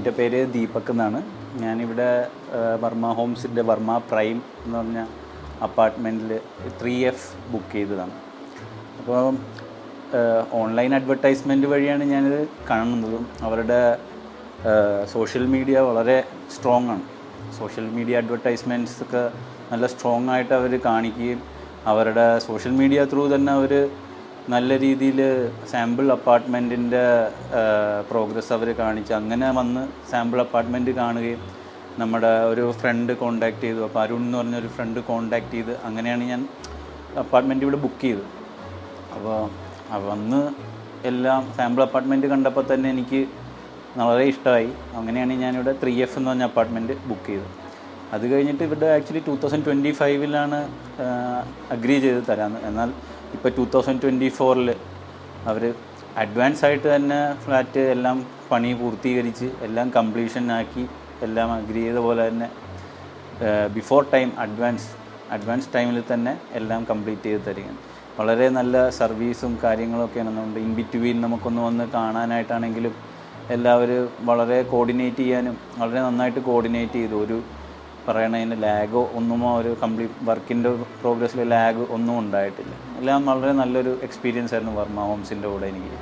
എൻ്റെ പേര് ദീപക് എന്നാണ്. ഞാനിവിടെ വർമ്മ ഹോംസിൻ്റെ വർമ്മ പ്രൈം എന്ന് പറഞ്ഞ അപ്പാർട്ട്മെൻറ്റിൽ 3F ബുക്ക് ചെയ്തതാണ്. അപ്പോൾ ഓൺലൈൻ അഡ്വർടൈസ്മെൻറ്റ് വഴിയാണ് ഞാനിത് കാണുന്നതും. അവരുടെ സോഷ്യൽ മീഡിയ വളരെ സ്ട്രോങ് ആണ്. സോഷ്യൽ മീഡിയ അഡ്വർടൈസ്മെൻറ്റ്സ് ഒക്കെ നല്ല സ്ട്രോങ് ആയിട്ട് അവർ കാണിക്കുകയും അവരുടെ സോഷ്യൽ മീഡിയ ത്രൂ തന്നെ അവർ നല്ല രീതിയിൽ സാമ്പിൾ അപ്പാർട്ട്മെൻറ്റിൻ്റെ പ്രോഗ്രസ് അവർ കാണിച്ച് അങ്ങനെ വന്ന് സാമ്പിൾ അപ്പാർട്ട്മെൻറ്റ് കാണുകയും നമ്മുടെ ഒരു ഫ്രണ്ട് കോൺടാക്റ്റ് ചെയ്തു. അപ്പോൾ അരുൺ എന്ന് പറഞ്ഞൊരു ഫ്രണ്ട് കോൺടാക്റ്റ് ചെയ്ത് അങ്ങനെയാണ് ഞാൻ അപ്പാർട്ട്മെൻറ്റ് ഇവിടെ ബുക്ക് ചെയ്തത്. അപ്പോൾ വന്ന് എല്ലാം സാമ്പിൾ അപ്പാർട്ട്മെൻറ്റ് കണ്ടപ്പോൾ തന്നെ എനിക്ക് വളരെ ഇഷ്ടമായി. അങ്ങനെയാണ് ഞാനിവിടെ 3F എന്ന് പറഞ്ഞ അപ്പാർട്ട്മെൻറ്റ് ബുക്ക് ചെയ്തത്. അത് കഴിഞ്ഞിട്ട് ഇവിടെ ആക്ച്വലി 2025 അഗ്രി ചെയ്ത് തരാമെന്ന്. എന്നാൽ ഇപ്പോൾ 2024 അവർ അഡ്വാൻസ് ആയിട്ട് തന്നെ ഫ്ലാറ്റ് എല്ലാം പണി പൂർത്തീകരിച്ച് എല്ലാം കംപ്ലീഷൻ ആക്കി എല്ലാം അഗ്രി ചെയ്ത പോലെ തന്നെ ബിഫോർ ടൈം അഡ്വാൻസ് ടൈമിൽ തന്നെ എല്ലാം കംപ്ലീറ്റ് ചെയ്ത് തരികയാണ്. വളരെ നല്ല സർവീസും കാര്യങ്ങളൊക്കെയാണ്. നമ്മുടെ ഇൻ ബിറ്റ്വീൻ നമുക്കൊന്ന് വന്ന് കാണാനായിട്ടാണെങ്കിലും എല്ലാവരും വളരെ കോർഡിനേറ്റ് ചെയ്യാനും വളരെ നന്നായിട്ട് കോർഡിനേറ്റ് ചെയ്തു. ഒരു പറയണതിന് ലാഗോ ഒന്നുമോ ഒരു കംപ്ലീറ്റ് വർക്കിൻ്റെ പ്രോഗ്രസ്സിൽ ലാഗ് ഒന്നും ഉണ്ടായിട്ടില്ല. എല്ലാം വളരെ നല്ലൊരു എക്സ്പീരിയൻസ് ആയിരുന്നു വർമ്മ ഹോംസിൻ്റെ കൂടെ എനിക്ക്.